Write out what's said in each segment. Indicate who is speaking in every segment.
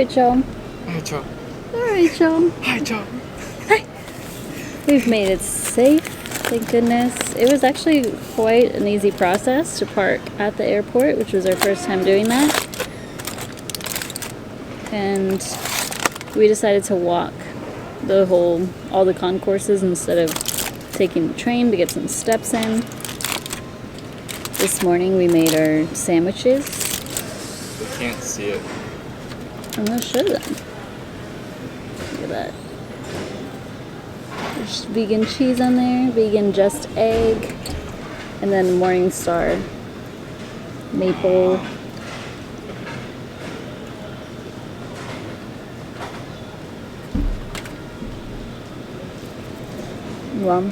Speaker 1: Alright, Joe.
Speaker 2: Hi, Joe.
Speaker 1: Alright, Joe.
Speaker 2: Hi, Joe.
Speaker 1: Hi. We've made it safe, thank goodness. It was actually quite an easy process to park at the airport, which was our first time doing that. And we decided to walk all the concourses instead of taking the train to get some steps in. This morning we made our sandwiches.
Speaker 2: You can't see it.
Speaker 1: I'm gonna show them. Look at that. There's vegan cheese on there, vegan just egg, and then Morningstar maple. Well,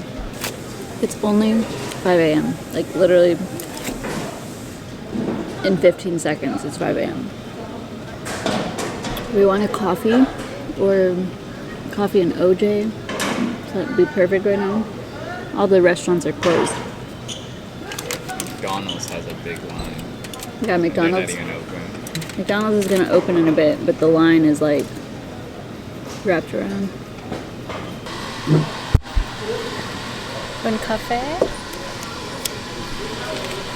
Speaker 1: it's only 5 a.m. Like literally in 15 seconds, it's 5 a.m. We want a coffee or coffee and OJ. So that would be perfect right now. All the restaurants are closed.
Speaker 2: McDonald's has a big line.
Speaker 1: Yeah, McDonald's.
Speaker 2: They're not even open.
Speaker 1: McDonald's is gonna open in a bit, but the line is like wrapped around. Un café?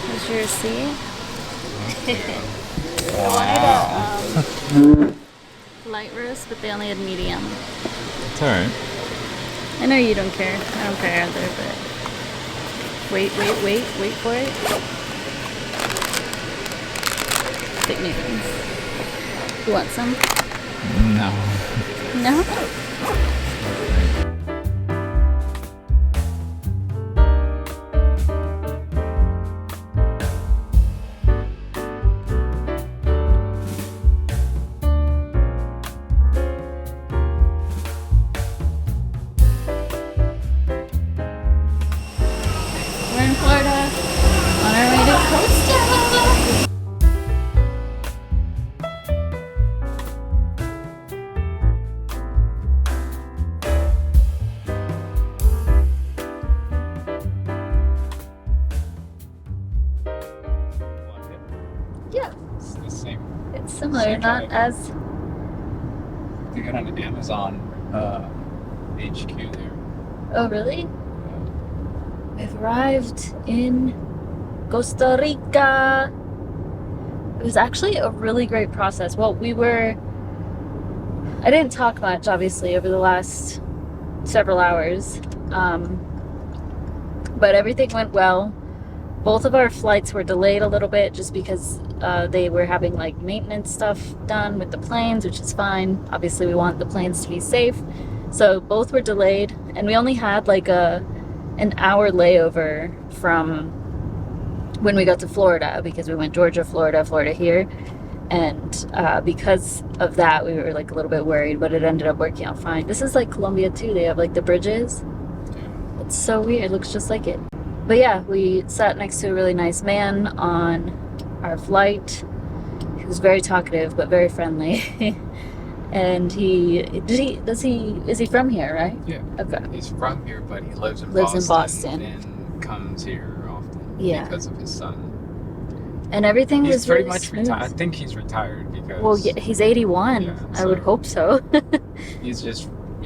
Speaker 1: Here's your receipt. I wanted a light roast, but they only had medium.
Speaker 2: It's alright.
Speaker 1: I know you don't care. I don't care either, but wait for it. Big noodles. You want some?
Speaker 2: No.
Speaker 1: No? We're in Florida on our way to Costa. Yeah,
Speaker 2: It's the same.
Speaker 1: it's similar,
Speaker 2: Same
Speaker 1: not
Speaker 2: drive.
Speaker 1: as.
Speaker 2: You get on the Amazon HQ there.
Speaker 1: Oh, really? We've arrived in Costa Rica. It was actually a really great process. Well, I didn't talk much, obviously, over the last several hours. But everything went well. Both of our flights were delayed a little bit just because they were having like maintenance stuff done with the planes, which is fine. Obviously, we want the planes to be safe. So both were delayed, and we only had like an hour layover from when we got to Florida because we went Georgia, Florida here. And because of that, we were like a little bit worried, but it ended up working out fine. This is like Colombia too. They have like the bridges. It's so weird. It looks just like it. But yeah, we sat next to a really nice man on our flight. He was very talkative, but very friendly. And is he from here, right?
Speaker 2: Yeah.
Speaker 1: Okay.
Speaker 2: He's from here, but he lives in
Speaker 1: Boston.
Speaker 2: and comes here often
Speaker 1: Yeah.
Speaker 2: because of his son.
Speaker 1: And everything
Speaker 2: He's
Speaker 1: was
Speaker 2: pretty
Speaker 1: really
Speaker 2: much
Speaker 1: smooth.
Speaker 2: retired. I think he's retired because
Speaker 1: Well, yeah, he's 81.
Speaker 2: Yeah,
Speaker 1: I would
Speaker 2: so-
Speaker 1: hope so.
Speaker 2: he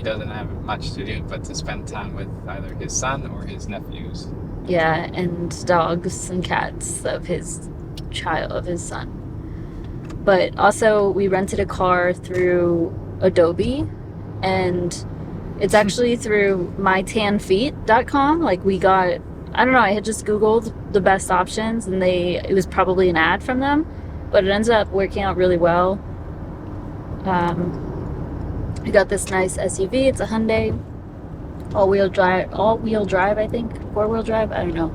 Speaker 2: doesn't have much to do but to spend time with either his son or his nephews.
Speaker 1: Yeah, and dogs and cats of his son. But also, we rented a car through Adobe, and it's actually through mytanfeet.com. Like, I don't know, I had just Googled the best options, and it was probably an ad from them, but it ended up working out really well. We got this nice SUV. It's a Hyundai. All-wheel drive, I think. 4-wheel drive, I don't know.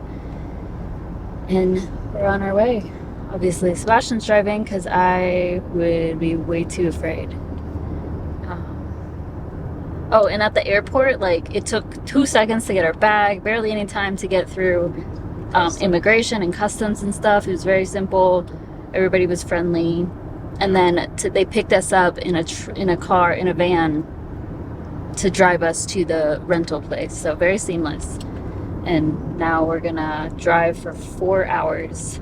Speaker 1: And we're on our way. Obviously, Sebastian's driving because I would be way too afraid. Oh, and at the airport, like, it took 2 seconds to get our bag, barely any time to get through immigration and customs and stuff. It was very simple. Everybody was friendly. And then they picked us up in a van to drive us to the rental place. So very seamless. And now we're gonna drive for 4 hours.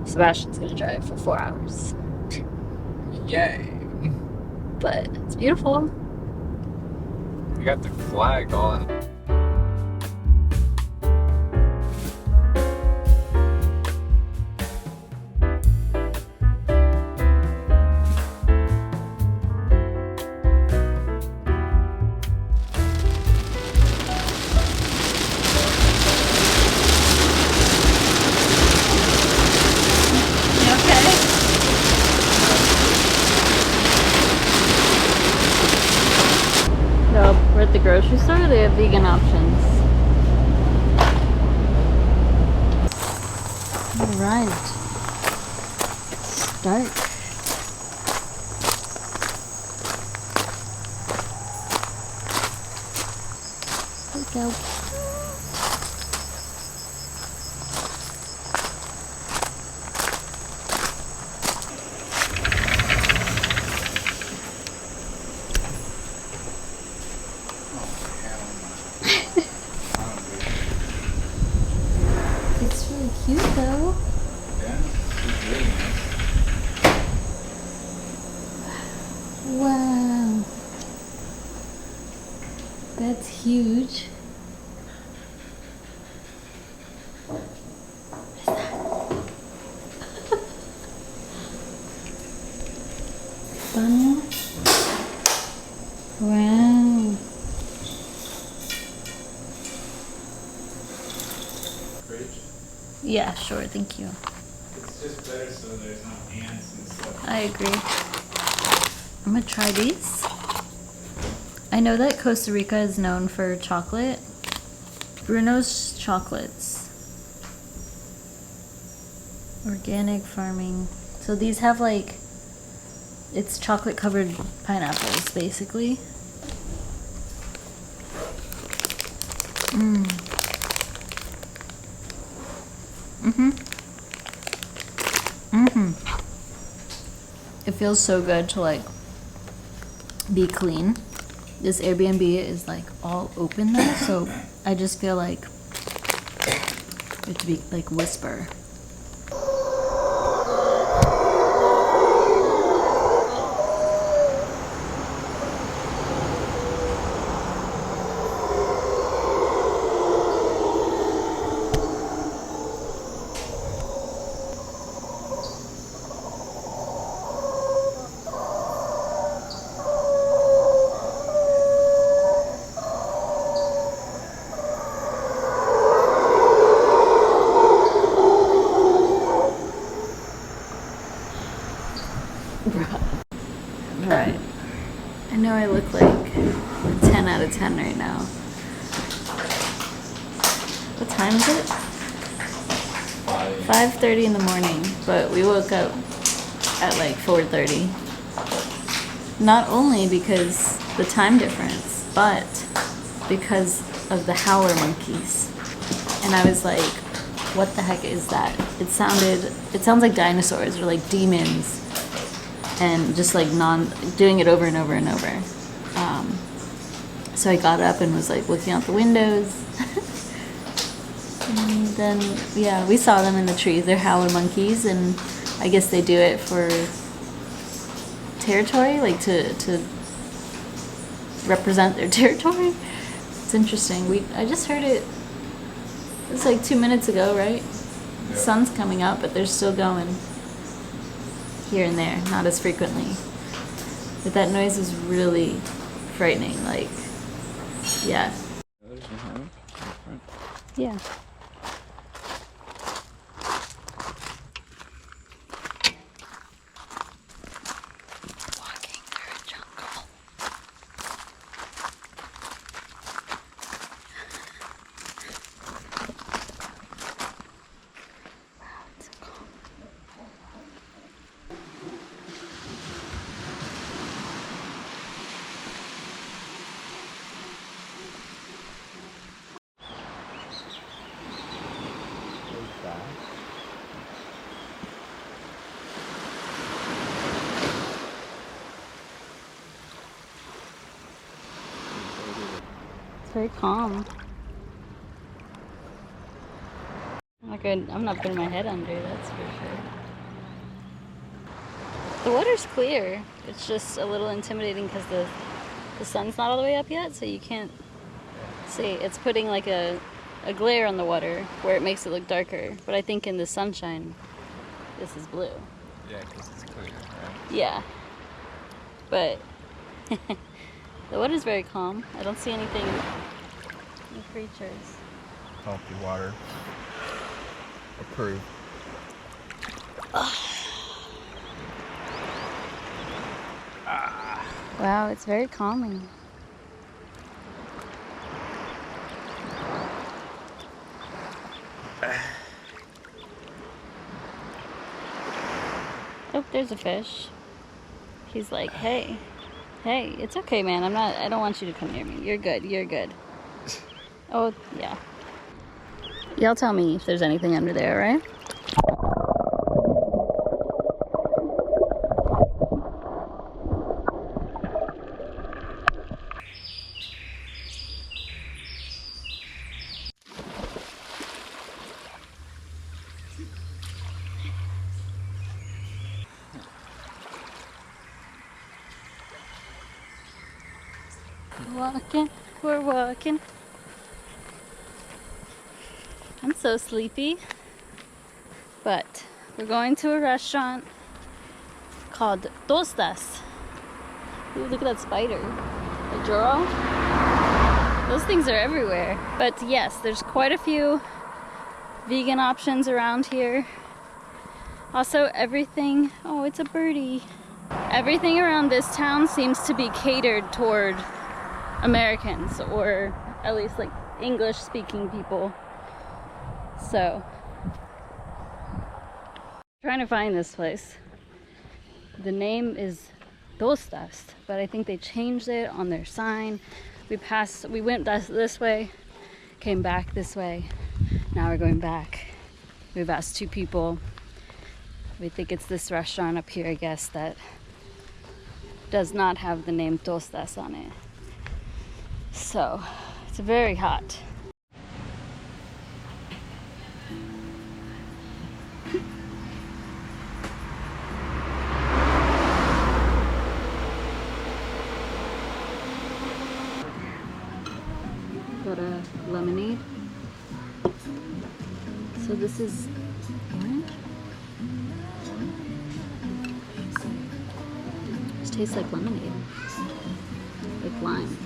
Speaker 1: Sebastian's gonna drive for 4 hours.
Speaker 2: Yay!
Speaker 1: but it's beautiful.
Speaker 2: You got the flag all in.
Speaker 1: We're at the grocery store. They have vegan options. All right. Start. There we go. It's really cute though.
Speaker 2: Yeah, it's really nice.
Speaker 1: Wow. That's huge. What is that? Funnel? Wow.
Speaker 2: Fridge.
Speaker 1: Yeah, sure, thank you.
Speaker 2: It's just better so there's no ants and stuff.
Speaker 1: I agree. I'm gonna try these. I know that Costa Rica is known for chocolate. Bruno's Chocolates. Organic farming. So these have like, it's chocolate covered pineapples basically. It feels so good to like be clean. This Airbnb is like all open though, so I just feel like you have to be like whisper. Right. I know I look like a 10 out of 10 right now. What time is it? 5:30 in the morning, but we woke up at like 4:30. Not only because the time difference, but because of the howler monkeys. And I was like, what the heck is that? It sounds like dinosaurs or like demons. And just like doing it over and over and over. So I got up and was like looking out the windows. And then, yeah, we saw them in the trees. They're howler monkeys, and I guess they do it for territory, like to represent their territory. It's interesting. I just heard it. It's like 2 minutes ago, right? The sun's coming up, but they're still going. Here and there, not as frequently. But that noise is really frightening, like, yeah. Yeah. Walking through a jungle. Wow, it's so calm. It's very calm. I'm not putting my head under, that's for sure. The water's clear. It's just a little intimidating because the sun's not all the way up yet, so you can't see. It's putting like a glare on the water where it makes it look darker. But I think in the sunshine, this is blue.
Speaker 2: Yeah, because it's clear, right?
Speaker 1: Yeah. But the water's very calm. I don't see anything, any creatures.
Speaker 2: Healthy water. Approved.
Speaker 1: Wow, it's very calming. Oh, there's a fish. He's like, hey, it's okay, man. I don't want you to come near me. You're good. Oh, yeah. Y'all tell me if there's anything under there, right? We're walking. I'm so sleepy, but we're going to a restaurant called Tostas. Ooh, look at that spider. A Joro? Those things are everywhere. But yes, there's quite a few vegan options around here. Also, everything, oh, it's a birdie. Everything around this town seems to be catered toward Americans, or at least like English speaking people. So, trying to find this place. The name is Tostas, but I think they changed it on their sign. We went this way, came back this way. Now we're going back. We've asked 2 people. We think it's this restaurant up here, I guess, that does not have the name Tostas on it. So, it's very hot. Got a lemonade. So this is orange? This tastes like lemonade. Like lime.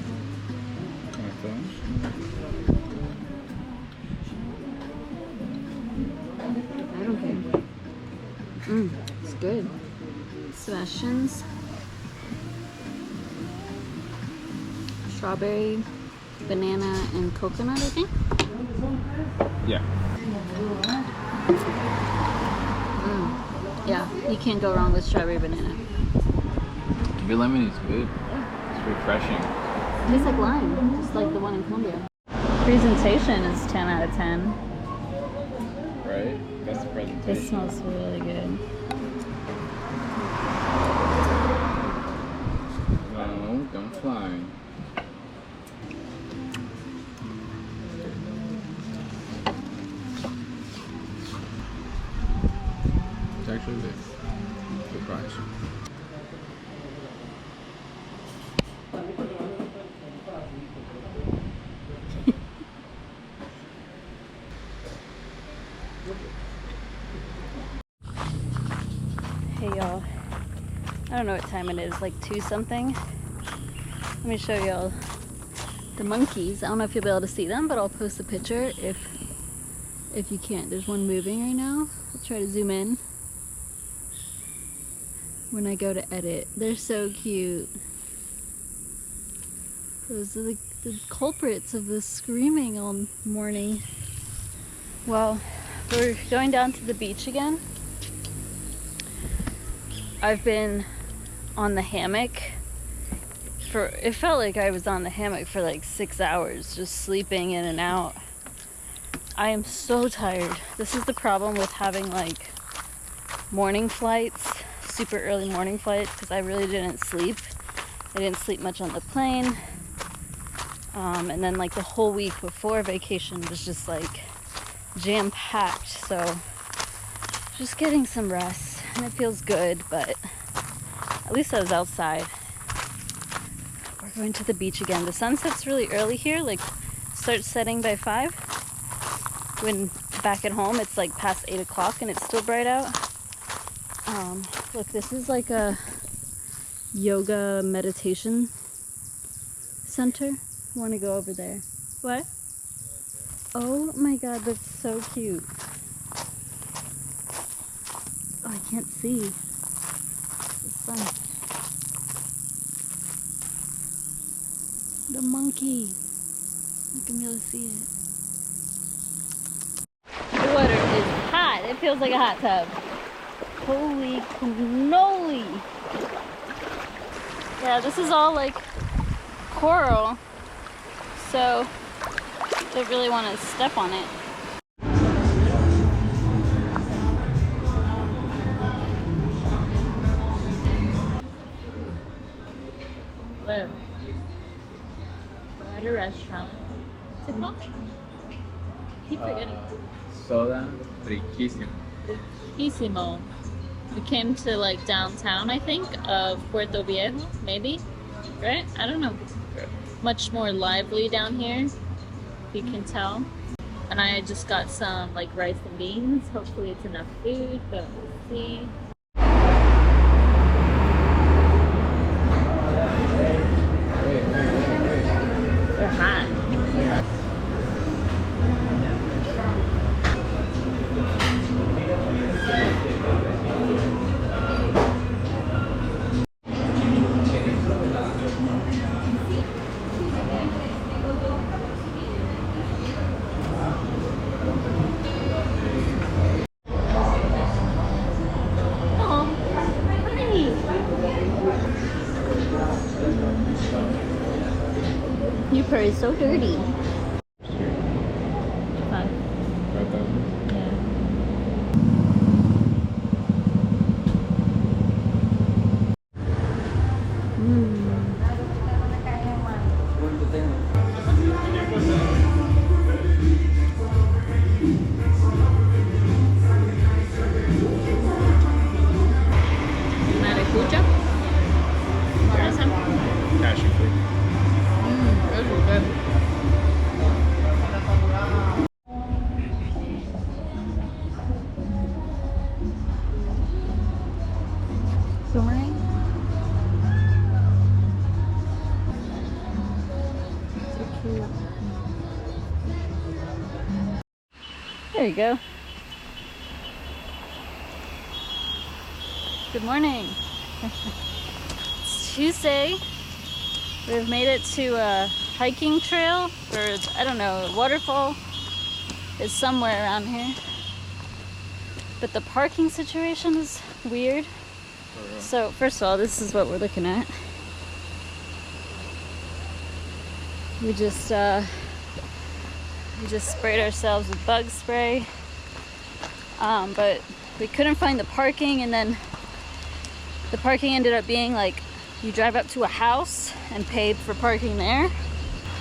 Speaker 1: I don't care. It's good. Sebastian's. Strawberry, banana, and coconut, I think.
Speaker 2: Yeah.
Speaker 1: Yeah, you can't go wrong with strawberry banana.
Speaker 2: Your lemon is good. It's refreshing.
Speaker 1: It tastes like lime, just like the one in Colombia. Presentation is 10 out of 10.
Speaker 2: Right? That's the presentation.
Speaker 1: This smells really good.
Speaker 2: No, don't fly. It's actually good. Good price.
Speaker 1: Hey y'all, I don't know what time it is, like 2 something. Let me show y'all the monkeys. I don't know if you'll be able to see them, but I'll post a picture if you can't. There's one moving right now. I'll try to zoom in when I go to edit. They're so cute. Those are the culprits of the screaming all morning. Well, we're going down to the beach again. I've been on the hammock it felt like I was on the hammock for like 6 hours, just sleeping in and out. I am so tired. This is the problem with having like morning flights, super early morning flights, because I really didn't sleep. I didn't sleep much on the plane. And then like the whole week before vacation was just like jam-packed. So just getting some rest, and it feels good, but Lisa's outside. We're going to the beach again. The sun sets really early here, like starts setting by 5. When back at home it's like past 8 o'clock and it's still bright out. Look, this is like a yoga meditation center. I want to go over there. What? Oh my god, that's so cute. Oh, I can't see the sun. The monkey. I can really see it. The water is hot. It feels like a hot tub. Holy cannoli. Yeah, this is all like coral, so don't really want to step on it. Hello. We're at a restaurant. What's it called? Keep forgetting.
Speaker 2: Soda riquísimo.
Speaker 1: Riquísimo. We came to like downtown, I think, of Puerto Viejo, maybe, right? I don't know. Much more lively down here, if you can tell. And I just got some like rice and beans. Hopefully it's enough food, but we'll see. They're hot. Your purr is so dirty. Fun. Yeah. Maracuja? What is it?
Speaker 2: Passion fruit.
Speaker 1: This is good. Soaring. So cute. There you go. Good morning. It's Tuesday. We've made it to a hiking trail, or I don't know, a waterfall is somewhere around here. But the parking situation is weird. So first of all, this is what we're looking at. We just sprayed ourselves with bug spray, but we couldn't find the parking, and then the parking ended up being like you drive up to a house and pay for parking there.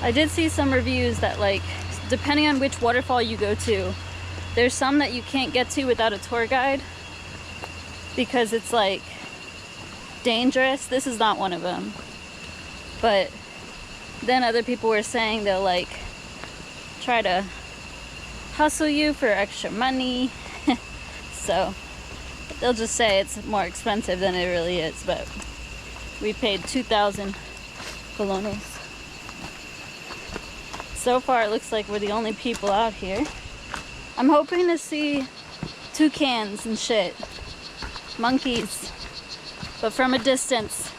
Speaker 1: I did see some reviews that like depending on which waterfall you go to, there's some that you can't get to without a tour guide because it's like dangerous. This is not one of them, but then other people were saying they'll like try to hustle you for extra money. So they'll just say it's more expensive than it really is, but we paid 2,000 colones. So far it looks like we're the only people out here. I'm hoping to see toucans and shit, monkeys, but from a distance.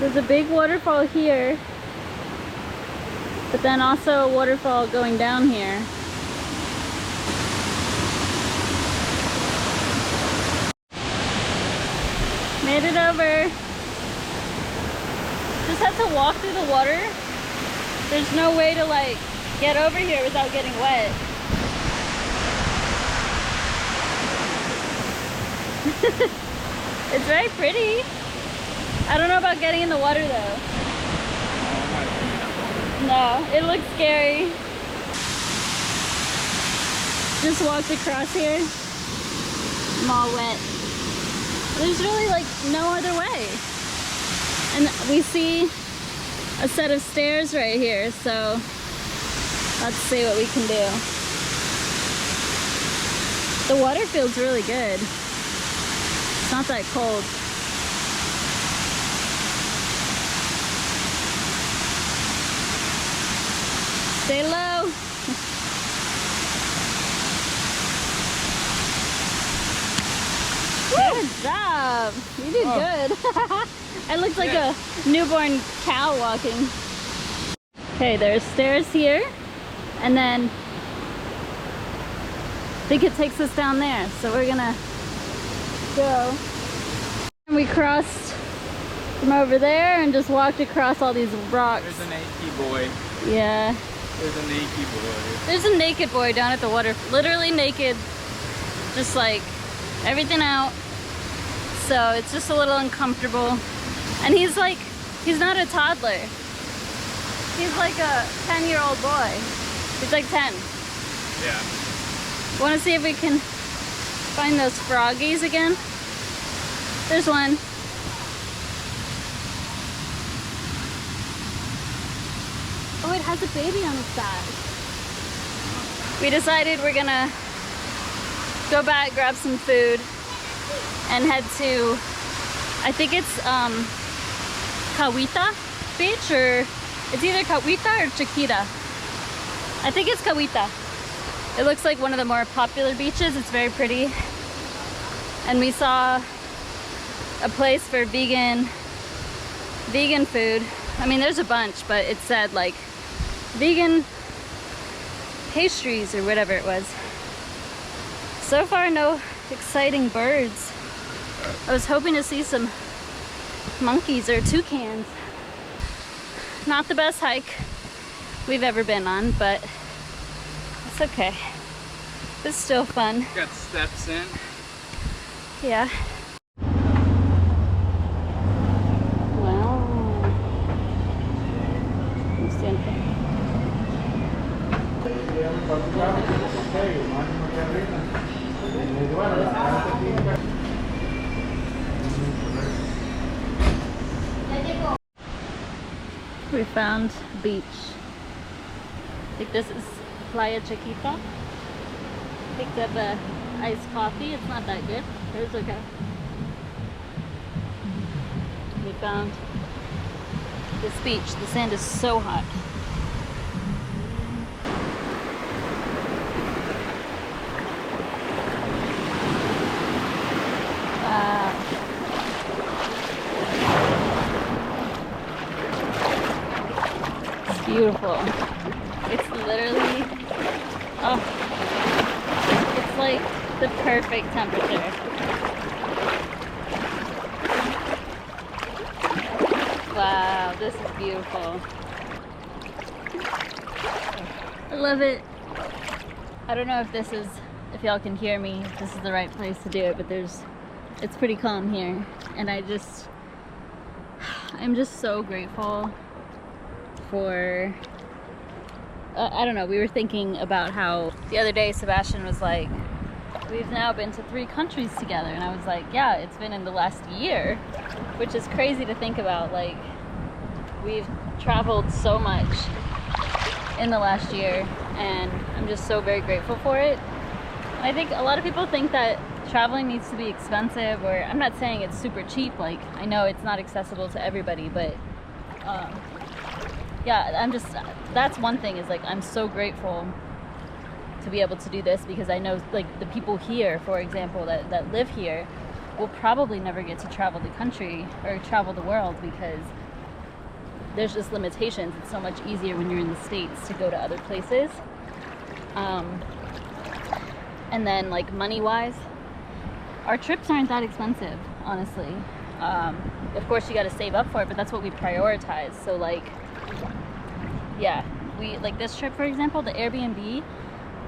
Speaker 1: There's a big waterfall here, but then also a waterfall going down here. Made it over. Just have to walk through the water. There's no way to like get over here without getting wet. It's very pretty. I don't know about getting in the water though. No, it looks scary. Just walked across here. I'm all wet. There's really like no other way. And we see a set of stairs right here, so let's see what we can do. The water feels really good. It's not that cold. Stay low. Good job. You did good. I looked like a newborn cow walking. Okay, there's stairs here, and then I think it takes us down there. So we're gonna go. And we crossed from over there and just walked across all these rocks.
Speaker 2: There's a naked boy.
Speaker 1: Yeah.
Speaker 2: There's a naked boy.
Speaker 1: There's a naked boy down at the water, literally naked, just like everything out. So it's just a little uncomfortable. And he's like, he's not a toddler. He's like a 10-year-old boy. He's like 10.
Speaker 2: Yeah.
Speaker 1: Want to see if we can find those froggies again? There's one. Oh, it has a baby on its back. We decided we're gonna go back, grab some food, and head to, I think it's Kawita Beach, or it's either Kawita or Chiquita. I think it's Kawita. It looks like one of the more popular beaches. It's very pretty. And we saw a place for vegan food. I mean, there's a bunch, but it said like vegan pastries or whatever it was. So far, no exciting birds. I was hoping to see some monkeys or toucans. Not the best hike we've ever been on, but it's okay. It's still fun.
Speaker 2: Got steps in.
Speaker 1: Yeah. Wow. We found a beach. I think this is Playa Chiquita. Picked up a iced coffee. It's not that good, but it's okay. We found this beach. The sand is so hot. It's beautiful. It's literally, oh, it's like the perfect temperature. Wow, this is beautiful. I love it. I don't know if y'all can hear me, if this is the right place to do it, but it's pretty calm here. And I'm just so grateful for, I don't know, we were thinking about how the other day Sebastian was like, we've now been to 3 countries together, and I was like, yeah, it's been in the last year, which is crazy to think about. Like, we've traveled so much in the last year, and I'm just so very grateful for it. And I think a lot of people think that traveling needs to be expensive, or I'm not saying it's super cheap. Like, I know it's not accessible to everybody, but yeah, that's one thing, is like, I'm so grateful to be able to do this, because I know like the people here, for example, that live here will probably never get to travel the country or travel the world, because there's just limitations. It's so much easier when you're in the States to go to other places. And then like money-wise, our trips aren't that expensive, honestly. Of course you got to save up for it, but that's what we prioritize. So like, yeah, we like this trip, for example, the Airbnb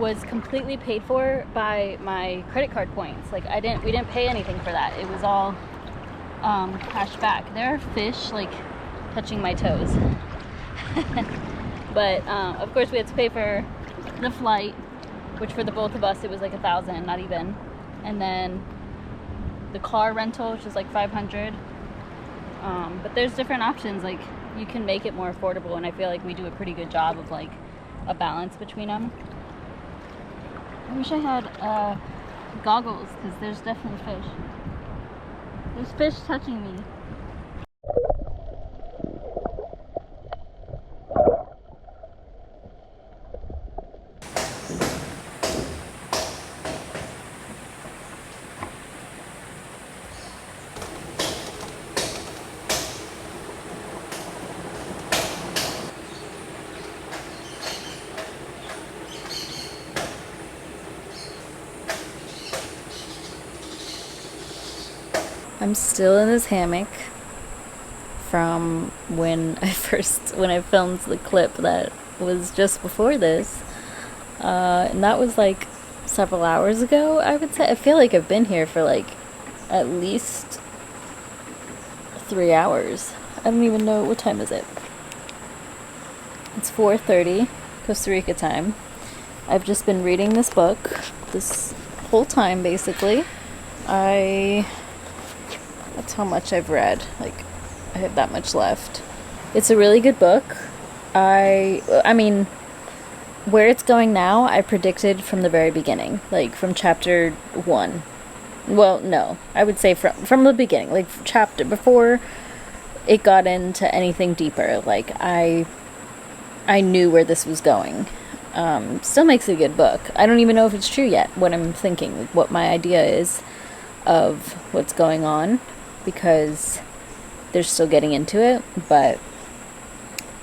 Speaker 1: was completely paid for by my credit card points. Like we didn't pay anything for that. It was all cash back. There are fish like touching my toes. But of course we had to pay for the flight, which for the both of us it was like $1,000, not even. And then the car rental, which is like $500. But there's different options. Like you can make it more affordable, and I feel like we do a pretty good job of like a balance between them. I wish I had goggles, because there's definitely fish. There's fish touching me. I'm still in this hammock from when I filmed the clip that was just before this. And that was like several hours ago, I would say. I feel like I've been here for like at least 3 hours. I don't even know, what time is it? It's 4:30 Costa Rica time. I've just been reading this book this whole time, basically. That's how much I've read. Like, I have that much left. It's a really good book. I mean, where it's going now, I predicted from the very beginning. Like, from chapter 1. Well, no. I would say from the beginning. Like, chapter before it got into anything deeper. Like, I knew where this was going. Still makes a good book. I don't even know if it's true yet, what I'm thinking. Like, what my idea is of what's going on, because they're still getting into it, but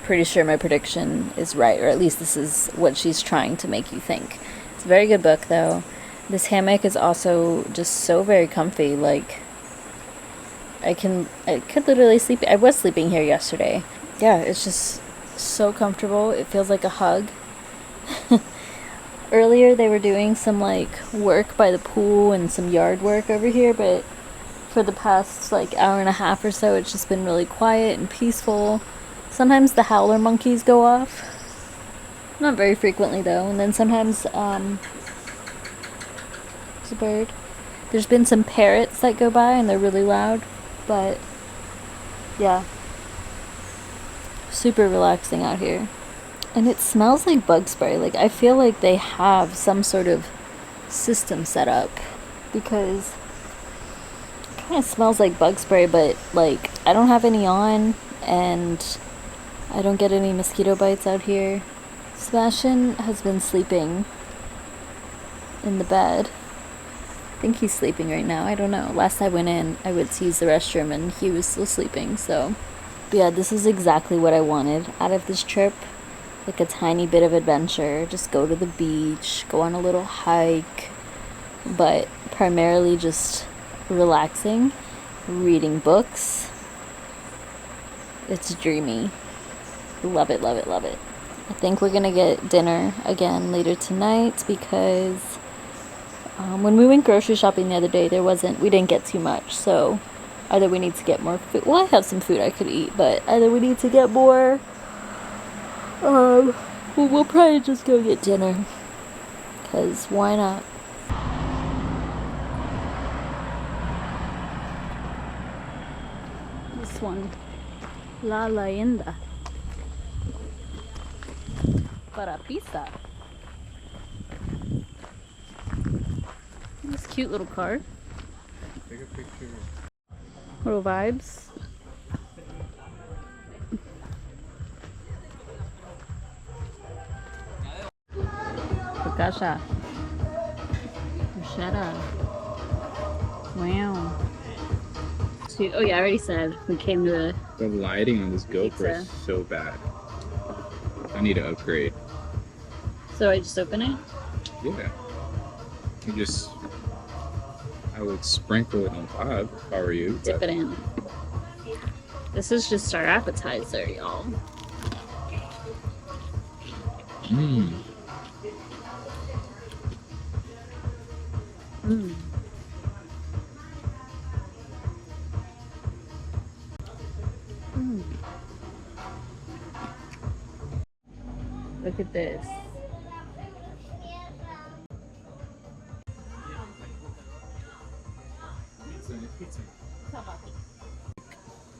Speaker 1: pretty sure my prediction is right, or at least this is what she's trying to make you think. It's a very good book, though. This hammock is also just so very comfy. Like, I could literally sleep. I was sleeping here yesterday. Yeah, it's just so comfortable. It feels like a hug. Earlier they were doing some like work by the pool and some yard work over here, but for the past like hour and a half or so, it's just been really quiet and peaceful. Sometimes the howler monkeys go off. Not very frequently though. And then sometimes there's a bird. There's been some parrots that go by and they're really loud, but yeah. Super relaxing out here. And it smells like bug spray. Like, I feel like they have some sort of system set up, because it kind of smells like bug spray, but like I don't have any on and I don't get any mosquito bites out here. Sebastian has been sleeping in the bed. I think he's sleeping right now. I don't know. Last I went in, I went to use the restroom and he was still sleeping. So, but yeah, this is exactly what I wanted out of this trip. Like a tiny bit of adventure. Just go to the beach, go on a little hike, but primarily just relaxing, reading books. It's dreamy. Love it, love it, love it. I think we're gonna get dinner again later tonight, because when we went grocery shopping the other day, we didn't get too much, so either we need to get more food. Well, I have some food I could eat, but either we need to get more. We'll probably just go get dinner, because why not? This one, La Leyenda, para pizza. This cute little car.
Speaker 2: Take a picture.
Speaker 1: Little vibes. Gotcha. Shut up. Wow. Oh yeah, I already said we came to
Speaker 2: The lighting on this GoPro
Speaker 1: pizza.
Speaker 2: is so bad. I need to upgrade.
Speaker 1: So I just open it?
Speaker 2: Yeah. I would sprinkle it on top if I were you.
Speaker 1: Dip it in. This is just our appetizer, y'all.
Speaker 2: Mmm.
Speaker 1: Mm. Mm. Look at this.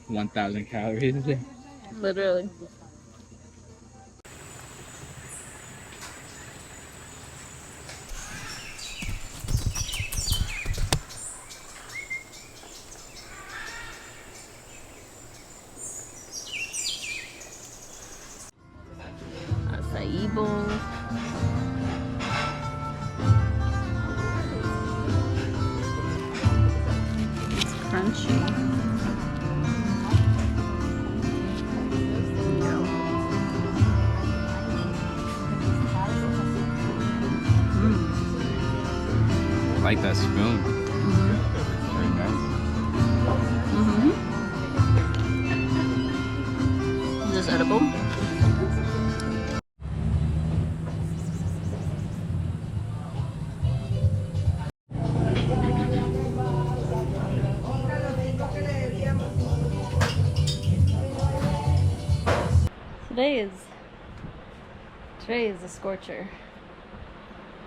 Speaker 2: 1,000 calories a day.
Speaker 1: Literally. Acai bowl. It's crunchy.
Speaker 2: I like that spoon. Very nice.
Speaker 1: Is this edible? Today is a scorcher.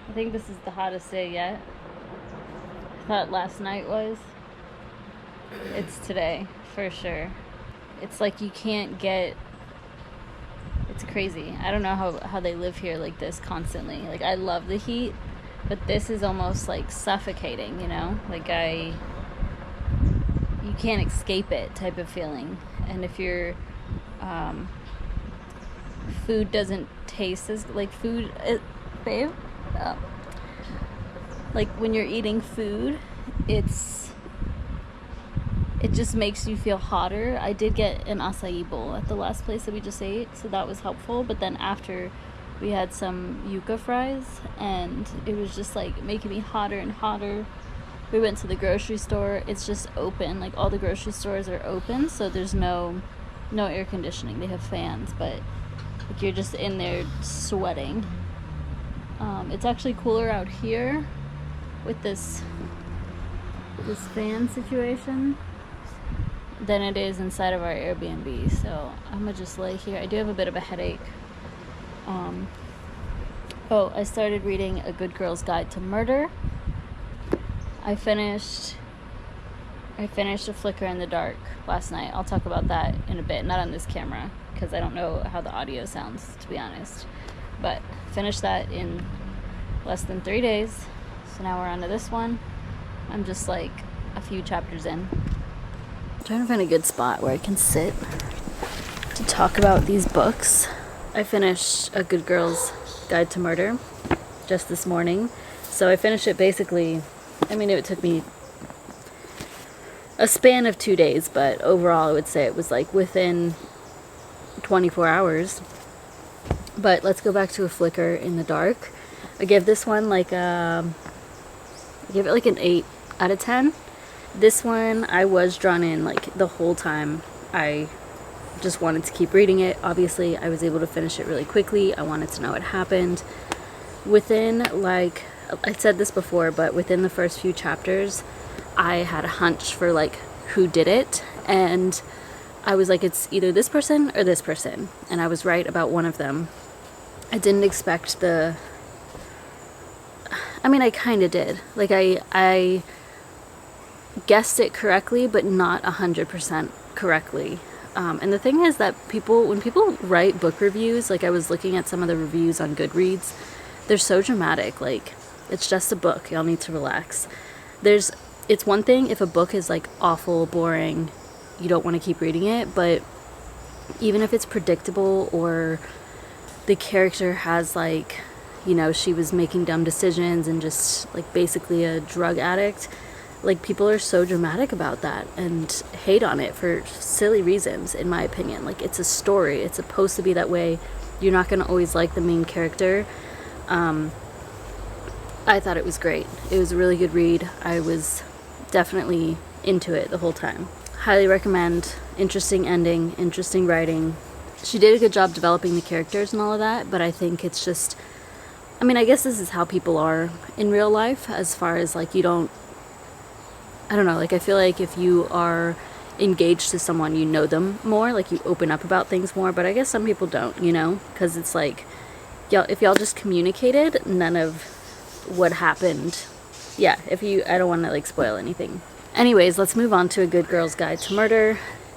Speaker 1: I think this is the hottest day yet. I thought last night was. It's today, for sure. It's like you can't get... It's crazy. I don't know how they live here like this constantly. Like, I love the heat, but this is almost like suffocating, you know? Like, you can't escape it type of feeling. And if your food doesn't taste as like food, babe, like when you're eating food, it just makes you feel hotter. I did get an acai bowl at the last place that we just ate, so that was helpful. But then after, we had some yuca fries, and it was just like making me hotter and hotter. We went to the grocery store. It's just open. Like, all the grocery stores are open, so there's no air conditioning. They have fans, but like, you're just in there sweating. It's actually cooler out here with this fan situation than it is inside of our Airbnb. So I'm gonna just lay here. I do have a bit of a headache. I started reading A Good Girl's Guide to Murder. I finished A Flicker in the Dark last night. I'll talk about that in a bit, not on this camera, because I don't know how the audio sounds, to be honest. But finished that in less than 3 days. So now we're on to this one. I'm just like a few chapters in. I'm trying to find a good spot where I can sit to talk about these books. I finished A Good Girl's Guide to Murder just this morning. So I finished it basically, I mean, it took me a span of 2 days, but overall I would say it was like within 24 hours. But let's go back to A Flicker in the Dark. I give this one like I give it like an 8 out of 10. This one I was drawn in like the whole time. I just wanted to keep reading it. Obviously I was able to finish it really quickly. I wanted to know what happened. Within, like, I said this before, but within the first few chapters I had a hunch for like who did it, and I was like, it's either this person or this person, and I was right about one of them. I didn't expect I kind of did. Like, I guessed it correctly, but not 100% correctly. And the thing is that when people write book reviews, like I was looking at some of the reviews on Goodreads, they're so dramatic. Like, it's just a book. Y'all need to relax. It's one thing if a book is like awful, boring, you don't want to keep reading it, but even if it's predictable or the character has like, you know, she was making dumb decisions and just like basically a drug addict, like people are so dramatic about that and hate on it for silly reasons, in my opinion. Like, it's a story. It's supposed to be that way. You're not going to always like the main character. I thought it was great. It was a really good read. I was definitely into it the whole time. Highly recommend. Interesting ending, interesting writing. She did a good job developing the characters and all of that, but I think it's just, I guess this is how people are in real life, as far as like, I don't know, like I feel like if you are engaged to someone, you know them more, like you open up about things more, but I guess some people don't, you know, because it's like, if y'all just communicated, none of what happened. I don't want to like spoil anything. Anyways, let's move on to A Good Girl's Guide to Murder.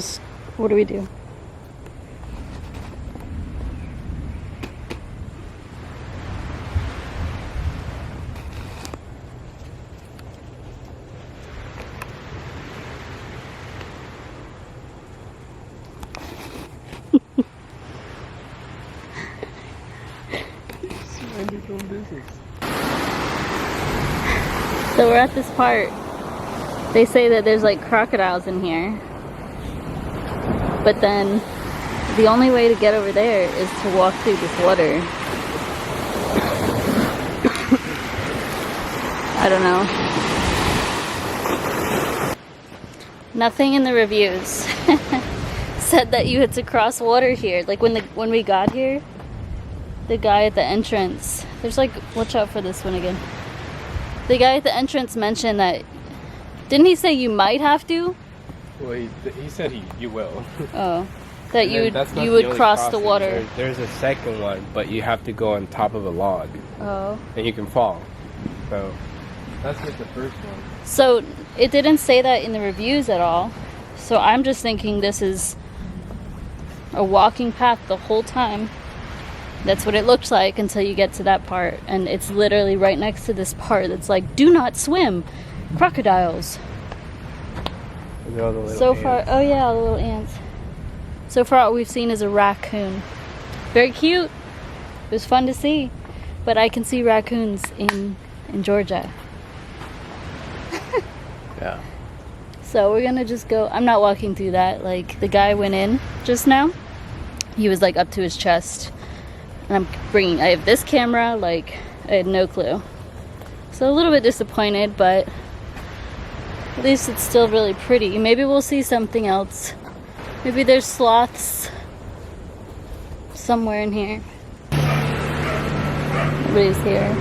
Speaker 1: just, what do we do? So we're at this part. They say that there's like crocodiles in here. But then the only way to get over there is to walk through this water. I don't know. Nothing in the reviews said that you had to cross water here. Like when we got here, the guy at the entrance, there's like, watch out for this one again. The guy at the entrance mentioned that, didn't he say you might have to?
Speaker 3: Well, he said you will.
Speaker 1: Oh, that
Speaker 3: And
Speaker 1: you would cross the
Speaker 3: crossing.
Speaker 1: water.
Speaker 3: There's a second one, but you have to go on top of a log,
Speaker 1: Oh.
Speaker 3: and you can fall. So that's just the first one.
Speaker 1: So it didn't say that in the reviews at all. So I'm just thinking this is a walking path the whole time. That's what it looks like until you get to that part. And it's literally right next to this part that's like, do not swim. Crocodiles.
Speaker 3: Look at all the little
Speaker 1: So
Speaker 3: ants.
Speaker 1: far, oh yeah, the little ants. So far all we've seen is a raccoon. Very cute. It was fun to see. But I can see raccoons in Georgia.
Speaker 3: Yeah.
Speaker 1: So we're gonna just go. I'm not walking through that. Like the guy went in just now. He was like up to his chest. And I have this camera, like I had no clue. So a little bit disappointed, but at least it's still really pretty. Maybe we'll see something else. Maybe there's sloths somewhere in here. Nobody's here.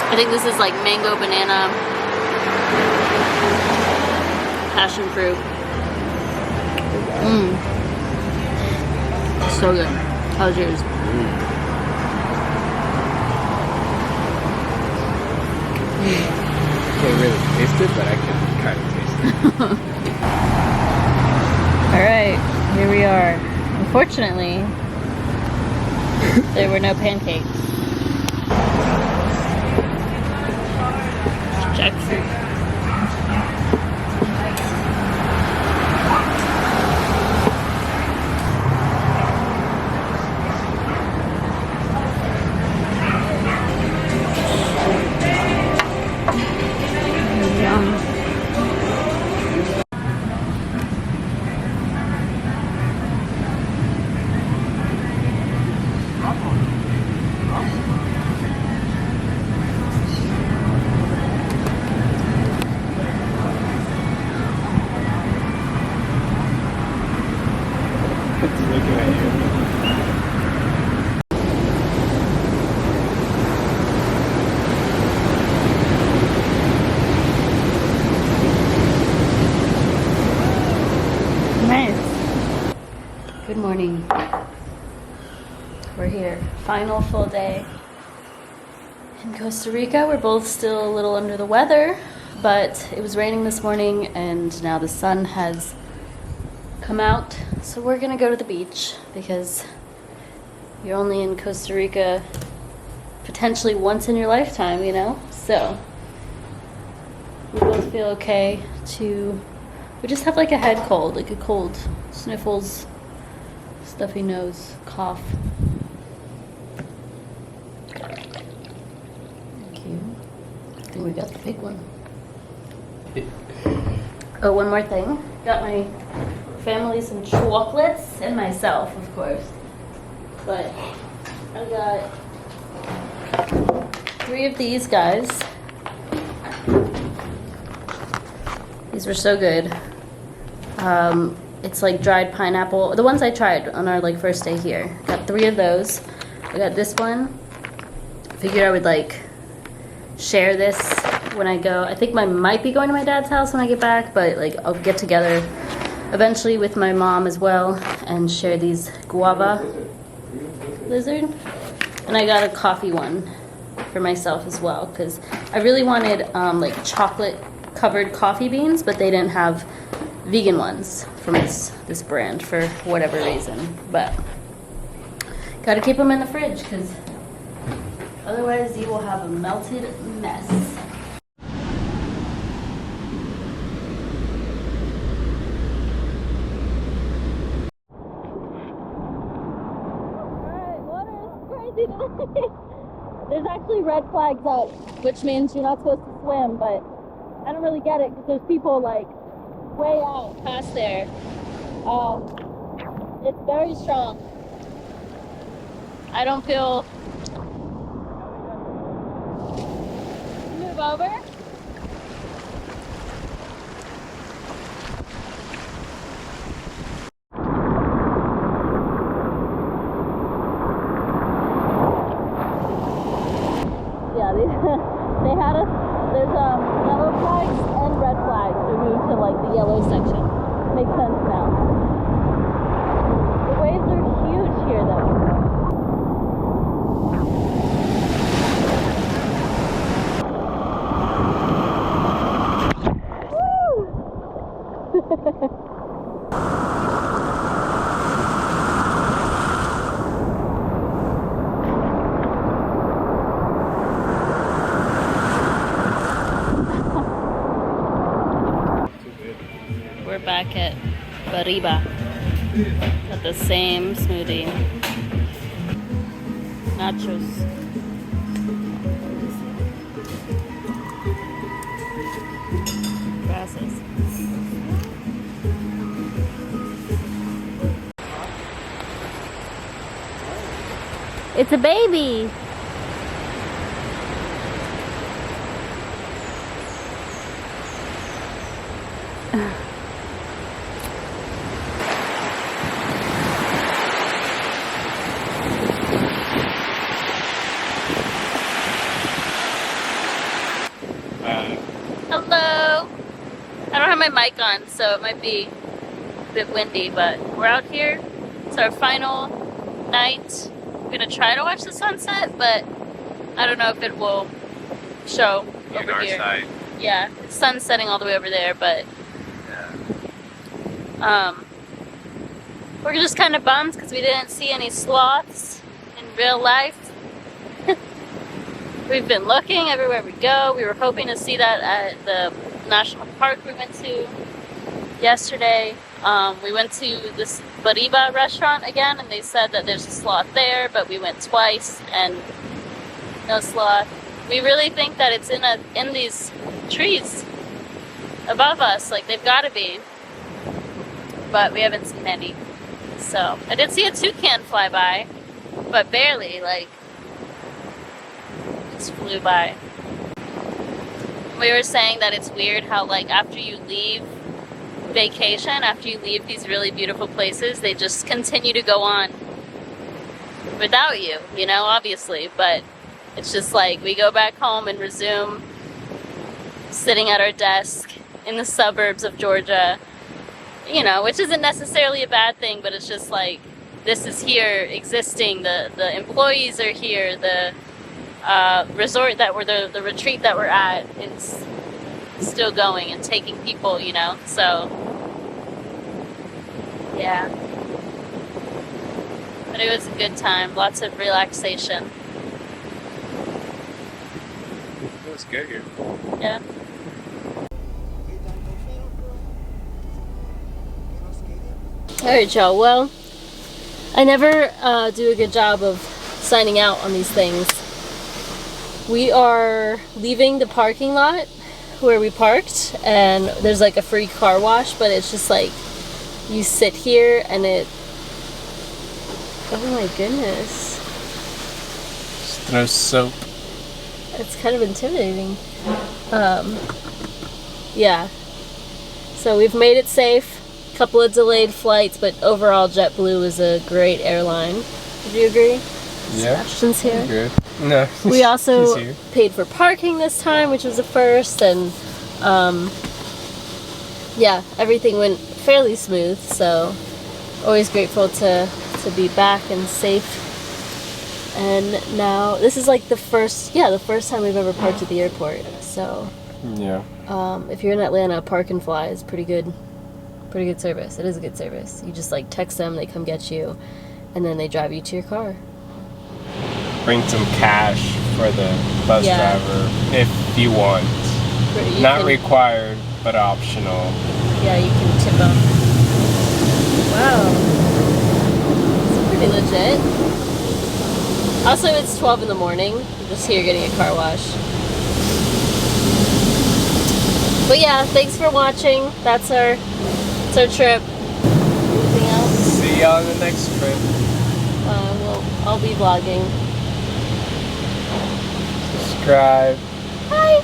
Speaker 1: I think this is like mango, banana, passion fruit. So good. How's yours?
Speaker 3: Can't really taste it, but I can kind of taste it.
Speaker 1: Alright, here we are. Unfortunately, there were no pancakes. Jackfruit.
Speaker 3: It's looking at you.
Speaker 1: Nice. Good morning. We're here. Final full day in Costa Rica. We're both still a little under the weather, but it was raining this morning and now the sun has come out. So we're gonna go to the beach because you're only in Costa Rica potentially once in your lifetime, you know? So we both feel okay to, we just have like a head cold, like a cold, sniffles, stuffy nose, cough. Thank you. I think we got the big one. Oh, one more thing. Got my family some chocolates and myself, of course. But I got 3 of these guys. These were so good. It's like dried pineapple. The ones I tried on our like first day here. Got 3 of those. I got this one. Figured I would like share this when I go. I think I might be going to my dad's house when I get back, but like I'll get together eventually with my mom as well and share these guava lizard. And I got a coffee one for myself as well because I really wanted like chocolate covered coffee beans, but they didn't have vegan ones from this brand for whatever reason. But gotta keep them in the fridge because otherwise you will have a melted mess. There's actually red flags up, which means you're not supposed to swim, but I don't really get it because there's people like way out past there. It's very strong. I don't feel... Move over. They had us, there's yellow flags and red flags. We moved to like the yellow section. Makes sense now. The waves are huge here though. Woo! We're back at Bariba. Got the same smoothie. Nachos. Grasses. It's a baby! Hello! I don't have my mic on, so it might be a bit windy, but we're out here. It's our final night. We're gonna try to watch the sunset, but I don't know if it will show
Speaker 3: On
Speaker 1: over
Speaker 3: our
Speaker 1: here.
Speaker 3: side.
Speaker 1: Yeah, the sun's setting all the way over there, but we're just kind of bummed because we didn't see any sloths in real life. We've been looking everywhere we go. We were hoping to see that at the national park we went to yesterday. We went to this Bariba restaurant again, and they said that there's a sloth there, but we went twice and no sloth. We really think that it's in these trees above us, like they've got to be, but we haven't seen any. So I did see a toucan fly by, but barely, like just flew by. We were saying that it's weird how like after you leave vacation, after you leave these really beautiful places, they just continue to go on without you, you know, obviously, but it's just like we go back home and resume sitting at our desk in the suburbs of Georgia, you know, which isn't necessarily a bad thing, but it's just like this is here existing, the employees are here, the resort that we're the retreat that we're at is still going and taking people, you know, so yeah, but it was a good time, lots of relaxation.
Speaker 3: It was good here.
Speaker 1: Yeah. Alright, y'all, well, I never do a good job of signing out on these things. We are leaving the parking lot where we parked, and there's like a free car wash, but it's just like you sit here and it, oh my goodness,
Speaker 2: Just throw soap.
Speaker 1: it's kind of intimidating. Yeah, so we've made it safe. Couple of delayed flights, but overall JetBlue is a great airline. Would you agree?
Speaker 3: Yeah.
Speaker 1: Sebastian's here.
Speaker 3: Good. No.
Speaker 1: We also
Speaker 3: He's here.
Speaker 1: paid for parking this time, which was a first, and yeah, everything went fairly smooth. So always grateful to be back and safe. And now this is like the first time we've ever parked at the airport. So
Speaker 3: Yeah.
Speaker 1: if you're in Atlanta, Park and Fly is pretty good service. It is a good service. You just like text them, they come get you, and then they drive you to your car.
Speaker 3: Bring some cash for the bus
Speaker 1: Yeah.
Speaker 3: driver if you want.
Speaker 1: You
Speaker 3: Not
Speaker 1: can-
Speaker 3: required, but optional.
Speaker 1: Yeah, you can tip them. Wow. It's pretty legit. Also, it's 12 in the morning. I'm just here getting a car wash. But yeah, thanks for watching. That's our trip. Anything else?
Speaker 3: See you on the next trip.
Speaker 1: I'll be vlogging.
Speaker 3: Subscribe.
Speaker 1: Bye!